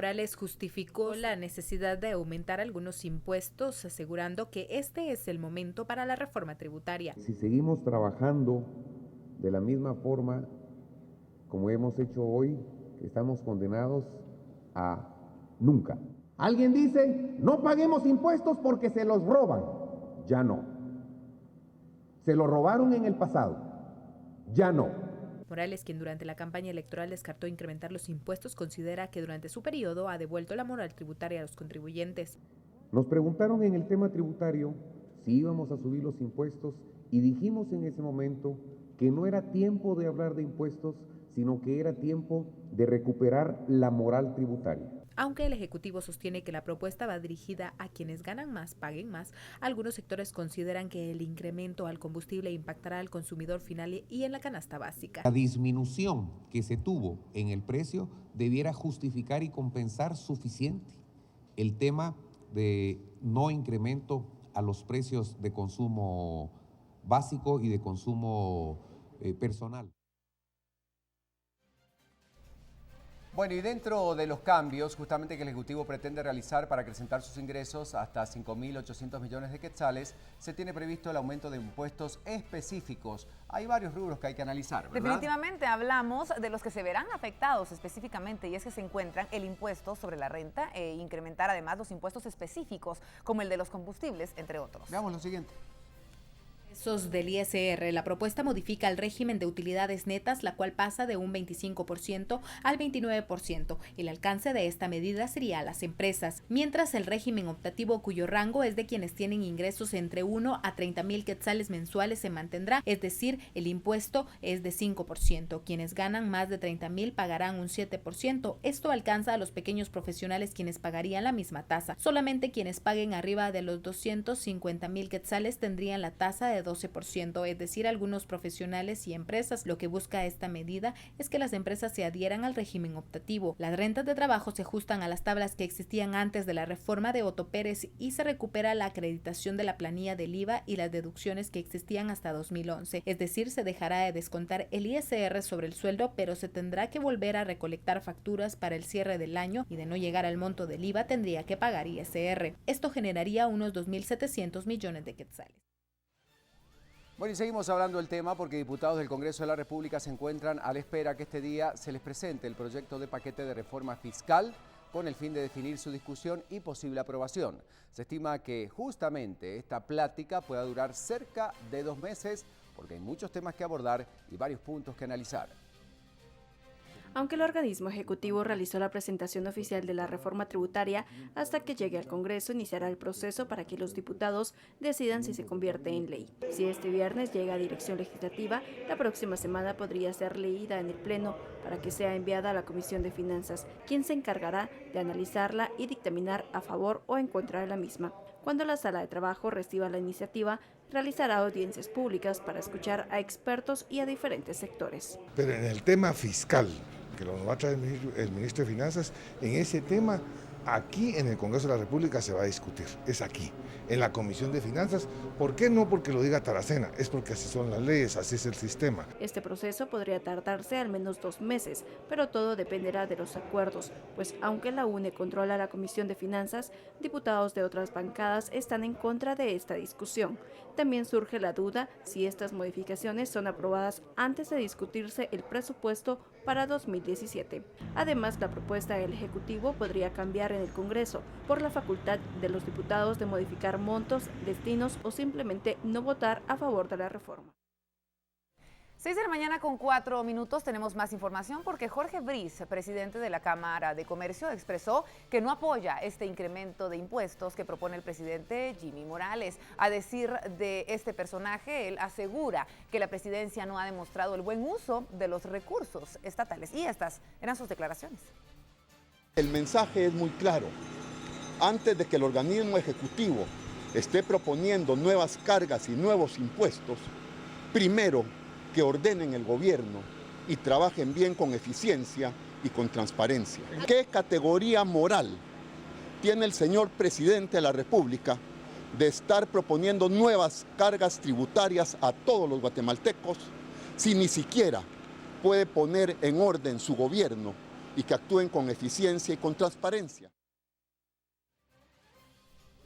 Morales justificó la necesidad de aumentar algunos impuestos, asegurando que este es el momento para la reforma tributaria. Si seguimos trabajando de la misma forma como hemos hecho hoy, estamos condenados a nunca. Alguien dice, no paguemos impuestos porque se los roban. Ya no. Se lo robaron en el pasado. Ya no. Morales, quien durante la campaña electoral descartó incrementar los impuestos, considera que durante su periodo ha devuelto la moral tributaria a los contribuyentes. Nos preguntaron en el tema tributario si íbamos a subir los impuestos y dijimos en ese momento que no era tiempo de hablar de impuestos, sino que era tiempo de recuperar la moral tributaria. Aunque el Ejecutivo sostiene que la propuesta va dirigida a quienes ganan más, paguen más, algunos sectores consideran que el incremento al combustible impactará al consumidor final y en la canasta básica. La disminución que se tuvo en el precio debiera justificar y compensar suficiente el tema de no incremento a los precios de consumo básico y de consumo personal. Bueno, y dentro de los cambios justamente que el Ejecutivo pretende realizar para acrecentar sus ingresos hasta 5.800 millones de quetzales, se tiene previsto el aumento de impuestos específicos. Hay varios rubros que hay que analizar, ¿verdad? Definitivamente hablamos de los que se verán afectados específicamente, y es que se encuentran el impuesto sobre la renta e incrementar además los impuestos específicos como el de los combustibles, entre otros. Veamos lo siguiente. Del ISR, la propuesta modifica el régimen de utilidades netas, la cual pasa de un 25% al 29%. El alcance de esta medida sería a las empresas, mientras el régimen optativo, cuyo rango es de quienes tienen ingresos entre 1 a 30.000 quetzales mensuales, se mantendrá, es decir, el impuesto es de 5%. Quienes ganan más de 30.000 pagarán un 7%. Esto alcanza a los pequeños profesionales, quienes pagarían la misma tasa. Solamente quienes paguen arriba de los 250.000 quetzales tendrían la tasa de 12%, es decir, algunos profesionales y empresas. Lo que busca esta medida es que las empresas se adhieran al régimen optativo. Las rentas de trabajo se ajustan a las tablas que existían antes de la reforma de Otto Pérez y se recupera la acreditación de la planilla del IVA y las deducciones que existían hasta 2011. Es decir, se dejará de descontar el ISR sobre el sueldo, pero se tendrá que volver a recolectar facturas para el cierre del año y de no llegar al monto del IVA tendría que pagar ISR. Esto generaría unos 2.700 millones de quetzales. Bueno, y seguimos hablando del tema porque diputados del Congreso de la República se encuentran a la espera que este día se les presente el proyecto de paquete de reforma fiscal con el fin de definir su discusión y posible aprobación. Se estima que justamente esta plática pueda durar cerca de 2 meses porque hay muchos temas que abordar y varios puntos que analizar. Aunque el organismo ejecutivo realizó la presentación oficial de la reforma tributaria, hasta que llegue al Congreso iniciará el proceso para que los diputados decidan si se convierte en ley. Si este viernes llega a dirección legislativa, la próxima semana podría ser leída en el Pleno para que sea enviada a la Comisión de Finanzas, quien se encargará de analizarla y dictaminar a favor o en contra de la misma. Cuando la sala de trabajo reciba la iniciativa, realizará audiencias públicas para escuchar a expertos y a diferentes sectores. Pero en el tema fiscal, que lo va a traer el ministro de Finanzas, en ese tema, aquí en el Congreso de la República se va a discutir, es aquí, en la Comisión de Finanzas. ¿Por qué no? Porque lo diga Taracena, es porque así son las leyes, así es el sistema. Este proceso podría tardarse al menos 2 meses, pero todo dependerá de los acuerdos, pues aunque la UNE controla la Comisión de Finanzas, diputados de otras bancadas están en contra de esta discusión. También surge la duda si estas modificaciones son aprobadas antes de discutirse el presupuesto para 2017. Además, la propuesta del Ejecutivo podría cambiar en el Congreso por la facultad de los diputados de modificar montos, destinos o simplemente no votar a favor de la reforma. 6 de la mañana con 4 minutos, tenemos más información porque Jorge Briz, presidente de la Cámara de Comercio, expresó que no apoya este incremento de impuestos que propone el presidente Jimmy Morales. A decir de este personaje, él asegura que la presidencia no ha demostrado el buen uso de los recursos estatales. Y estas eran sus declaraciones. El mensaje es muy claro. Antes de que el organismo ejecutivo esté proponiendo nuevas cargas y nuevos impuestos, primero que ordenen el gobierno y trabajen bien con eficiencia y con transparencia. ¿Qué categoría moral tiene el señor presidente de la República de estar proponiendo nuevas cargas tributarias a todos los guatemaltecos si ni siquiera puede poner en orden su gobierno y que actúen con eficiencia y con transparencia.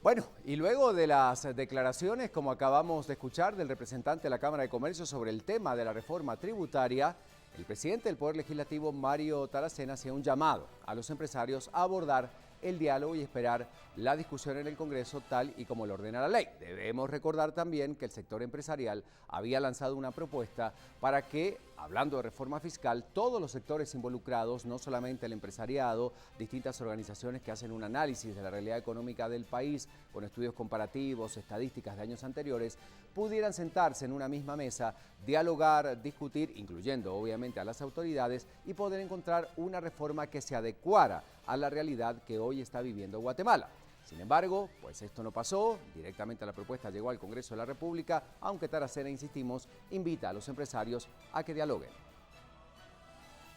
Bueno, y luego de las declaraciones, como acabamos de escuchar, del representante de la Cámara de Comercio sobre el tema de la reforma tributaria, el presidente del Poder Legislativo, Mario Taracena, hacía un llamado a los empresarios a abordar el diálogo y esperar la discusión en el Congreso tal y como lo ordena la ley. Debemos recordar también que el sector empresarial había lanzado una propuesta para que, hablando de reforma fiscal, todos los sectores involucrados, no solamente el empresariado, distintas organizaciones que hacen un análisis de la realidad económica del país con estudios comparativos, estadísticas de años anteriores, pudieran sentarse en una misma mesa, dialogar, discutir, incluyendo obviamente a las autoridades, y poder encontrar una reforma que se adecuara a la realidad que hoy está viviendo Guatemala. Sin embargo, pues esto no pasó, directamente la propuesta llegó al Congreso de la República, aunque Taracena, insistimos, invita a los empresarios a que dialoguen.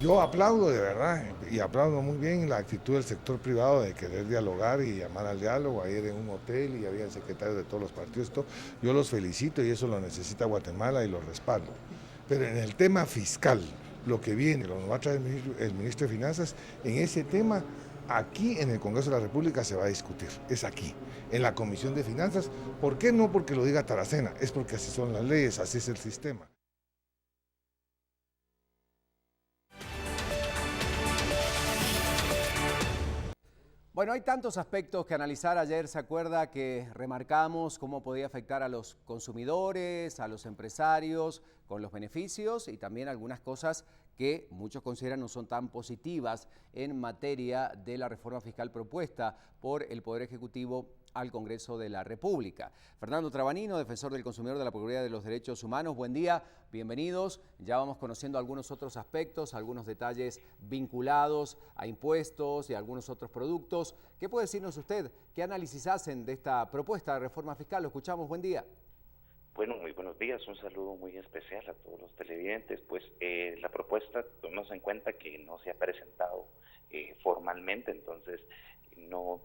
Yo aplaudo de verdad y aplaudo muy bien la actitud del sector privado de querer dialogar y llamar al diálogo. Ayer en un hotel y había secretarios de todos los partidos. Yo los felicito y eso lo necesita Guatemala y lo respaldo. Pero en el tema fiscal, lo que viene, lo va a traer el ministro de Finanzas, en ese tema, aquí en el Congreso de la República se va a discutir, es aquí, en la Comisión de Finanzas. ¿Por qué no? Porque lo diga Taracena, es porque así son las leyes, así es el sistema. Bueno, hay tantos aspectos que analizar. Ayer se acuerda que remarcamos cómo podía afectar a los consumidores, a los empresarios, con los beneficios y también algunas cosas que muchos consideran no son tan positivas en materia de la reforma fiscal propuesta por el Poder Ejecutivo al Congreso de la República. Fernando Trabanino, defensor del consumidor de la Procuraduría de los Derechos Humanos, buen día, bienvenidos. Ya vamos conociendo algunos otros aspectos, algunos detalles vinculados a impuestos y a algunos otros productos. ¿Qué puede decirnos usted? ¿Qué análisis hacen de esta propuesta de reforma fiscal? Lo escuchamos, buen día. Bueno, muy buenos días, un saludo muy especial a todos los televidentes. Pues la propuesta, tomemos en cuenta que no se ha presentado formalmente, entonces no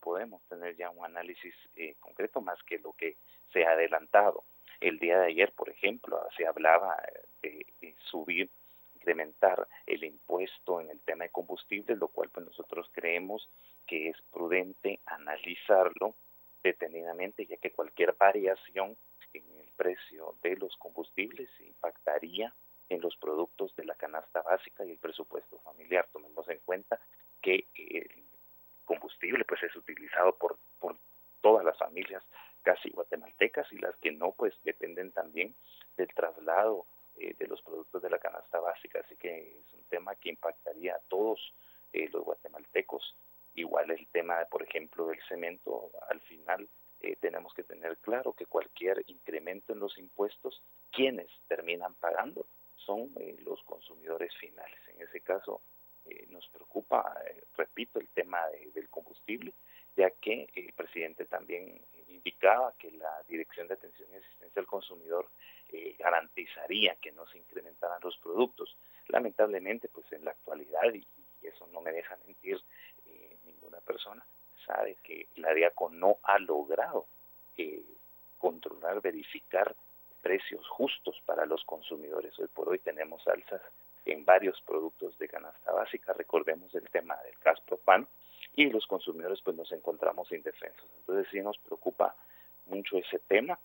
podemos tener ya un análisis concreto más que lo que se ha adelantado. El día de ayer, por ejemplo, se hablaba de subir, incrementar el impuesto en el tema de combustibles, lo cual pues nosotros creemos que es prudente analizarlo detenidamente, ya que cualquier variación en el precio de los combustibles impactaría en los productos de la canasta básica y el presupuesto familiar. Tomemos en cuenta que el combustible pues es utilizado por todas las familias casi guatemaltecas, y las que no pues dependen también del traslado de los productos de la canasta básica, así que es un tema que impactaría a todos los guatemaltecos. Igual el tema, por ejemplo, del cemento, al final tenemos que tener claro que cualquier incremento en los impuestos, quienes terminan pagando son los consumidores finales. En ese caso nos preocupa, repito, el tema del combustible, ya que el presidente también indicaba que la Dirección de Atención y Asistencia al Consumidor garantizaría que no se incrementaran los productos. Lamentablemente, pues en la actualidad, y eso no me deja mentir ninguna persona, sabe que la DIACO no ha logrado controlar, verificar precios justos para los consumidores. Hoy por hoy tenemos alzas en varios productos de canasta básica, recordemos el tema del gas propano, y los consumidores pues nos encontramos indefensos. Entonces sí nos preocupa mucho ese tema,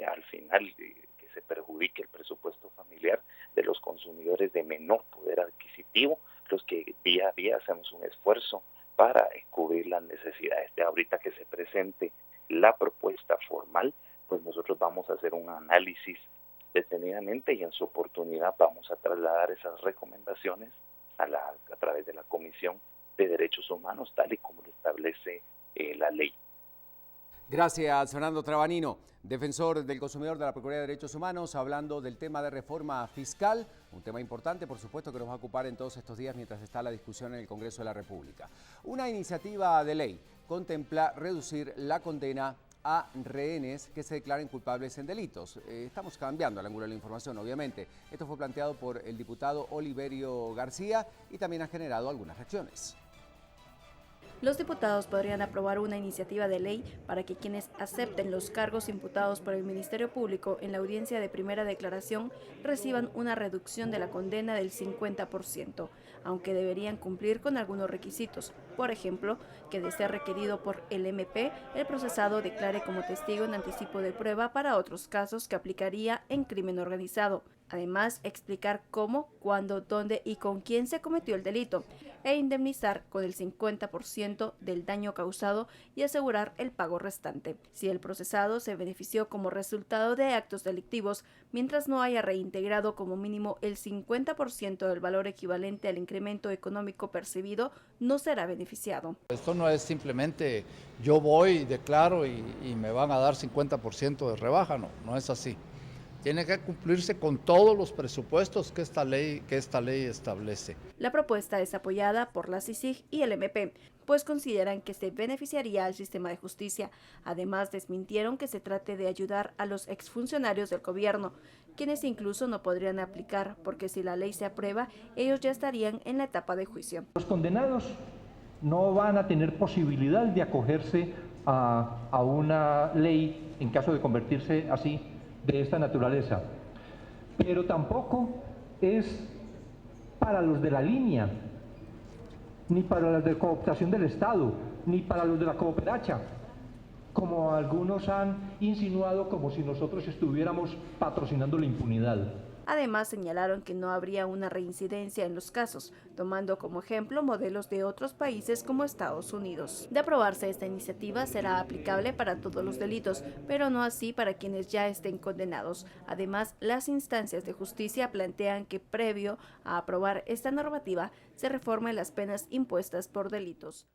al final que se perjudique el presupuesto familiar de los consumidores de menor poder adquisitivo, los que día a día hacemos un esfuerzo para cubrir las necesidades. De ahorita que se presente la propuesta formal, pues nosotros vamos a hacer un análisis detenidamente y en su oportunidad vamos a trasladar esas recomendaciones a través de la Comisión de Derechos Humanos, tal y como lo establece la ley. Gracias, Fernando Trabanino, defensor del consumidor de la Procuraduría de Derechos Humanos, hablando del tema de reforma fiscal, un tema importante, por supuesto, que nos va a ocupar en todos estos días mientras está la discusión en el Congreso de la República. Una iniciativa de ley contempla reducir la condena a rehenes que se declaren culpables en delitos. Estamos cambiando el ángulo de la información, obviamente. Esto fue planteado por el diputado Oliverio García y también ha generado algunas reacciones. los diputados podrían aprobar una iniciativa de ley para que quienes acepten los cargos imputados por el Ministerio Público en la audiencia de primera declaración reciban una reducción de la condena del 50%, aunque deberían cumplir con algunos requisitos. Por ejemplo, que de ser requerido por el MP, el procesado declare como testigo en anticipo de prueba para otros casos que aplicaría en crimen organizado. Además, explicar cómo, cuándo, dónde y con quién se cometió el delito, e indemnizar con el 50% del daño causado y asegurar el pago restante. Si el procesado se benefició como resultado de actos delictivos, mientras no haya reintegrado como mínimo el 50% del valor equivalente al incremento económico percibido, no será beneficiado. Esto no es simplemente yo voy, declaro y me van a dar 50% de rebaja, no es así. Tiene que cumplirse con todos los presupuestos que esta ley establece. La propuesta es apoyada por la CICIG y el MP, pues consideran que se beneficiaría al sistema de justicia. Además, desmintieron que se trate de ayudar a los exfuncionarios del gobierno, quienes incluso no podrían aplicar, porque si la ley se aprueba, ellos ya estarían en la etapa de juicio. Los condenados no van a tener posibilidad de acogerse a una ley en caso de convertirse así, de esta naturaleza, pero tampoco es para los de la línea, ni para los de cooptación del Estado, ni para los de la cooperacha, como algunos han insinuado, como si nosotros estuviéramos patrocinando la impunidad. Además, señalaron que no habría una reincidencia en los casos, tomando como ejemplo modelos de otros países como Estados Unidos. De aprobarse esta iniciativa, será aplicable para todos los delitos, pero no así para quienes ya estén condenados. Además, las instancias de justicia plantean que previo a aprobar esta normativa, se reformen las penas impuestas por delitos.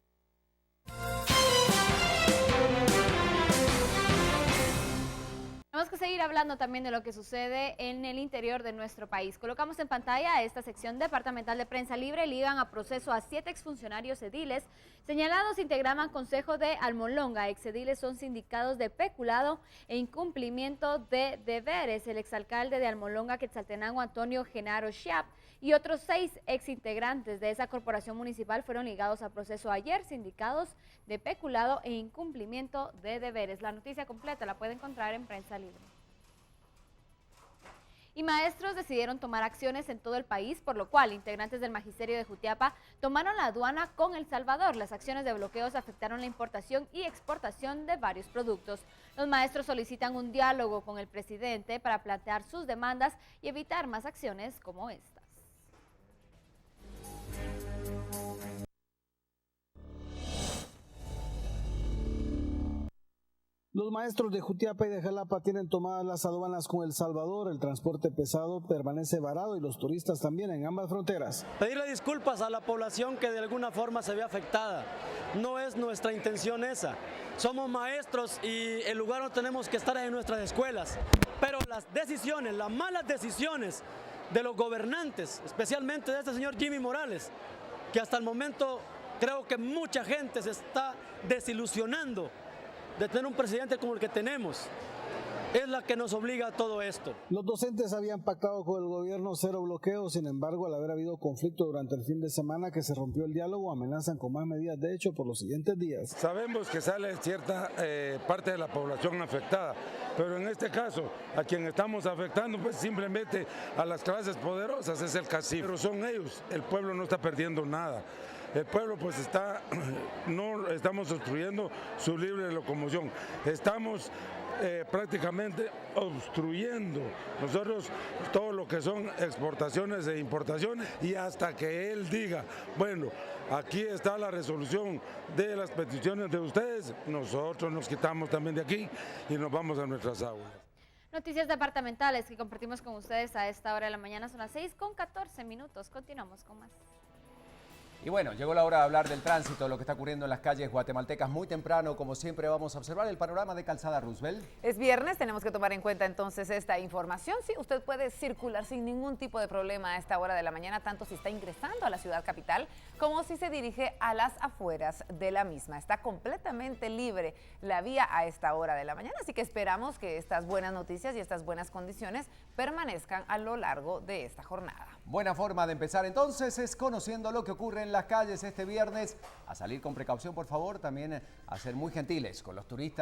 Tenemos que seguir hablando también de lo que sucede en el interior de nuestro país. Colocamos en pantalla esta sección departamental de Prensa Libre. Ligan a proceso a 7 exfuncionarios ediles. Señalados integraban Consejo de Almolonga. Exediles son sindicados de peculado e incumplimiento de deberes. El exalcalde de Almolonga, Quetzaltenango, Antonio Genaro Chiap, y otros 6 exintegrantes de esa corporación municipal fueron ligados a proceso ayer, sindicados de peculado e incumplimiento de deberes. La noticia completa la puede encontrar en Prensa Libre. Y maestros decidieron tomar acciones en todo el país, por lo cual integrantes del Magisterio de Jutiapa tomaron la aduana con El Salvador. Las acciones de bloqueos afectaron la importación y exportación de varios productos. Los maestros solicitan un diálogo con el presidente para plantear sus demandas y evitar más acciones como esta. Los maestros de Jutiapa y de Jalapa tienen tomadas las aduanas con El Salvador. El transporte pesado permanece varado y los turistas también en ambas fronteras. Pedirle disculpas a la población que de alguna forma se ve afectada. No es nuestra intención esa. Somos maestros y el lugar no tenemos que estar en nuestras escuelas. Pero las decisiones, las malas decisiones de los gobernantes, especialmente de este señor Jimmy Morales, que hasta el momento creo que mucha gente se está desilusionando de tener un presidente como el que tenemos, es la que nos obliga a todo esto. Los docentes habían pactado con el gobierno cero bloqueo, sin embargo, al haber habido conflicto durante el fin de semana que se rompió el diálogo, amenazan con más medidas de hecho por los siguientes días. Sabemos que sale cierta parte de la población afectada, pero en este caso, a quien estamos afectando, pues simplemente a las clases poderosas, es el cacique. Pero son ellos, el pueblo no está perdiendo nada. El pueblo pues no estamos obstruyendo su libre locomoción, estamos prácticamente obstruyendo nosotros todo lo que son exportaciones e importaciones, y hasta que él diga, bueno, aquí está la resolución de las peticiones de ustedes, nosotros nos quitamos también de aquí y nos vamos a nuestras aulas. Noticias departamentales que compartimos con ustedes a esta hora de la mañana, son las 6:14. Continuamos con más. Y bueno, llegó la hora de hablar del tránsito, lo que está ocurriendo en las calles guatemaltecas. Muy temprano, como siempre, vamos a observar el panorama de Calzada Roosevelt. Es viernes, tenemos que tomar en cuenta entonces esta información. Sí, usted puede circular sin ningún tipo de problema a esta hora de la mañana, tanto si está ingresando a la ciudad capital como si se dirige a las afueras de la misma. Está completamente libre la vía a esta hora de la mañana, así que esperamos que estas buenas noticias y estas buenas condiciones permanezcan a lo largo de esta jornada. Buena forma de empezar entonces es conociendo lo que ocurre en la las calles este viernes. A salir con precaución, por favor, también a ser muy gentiles con los turistas.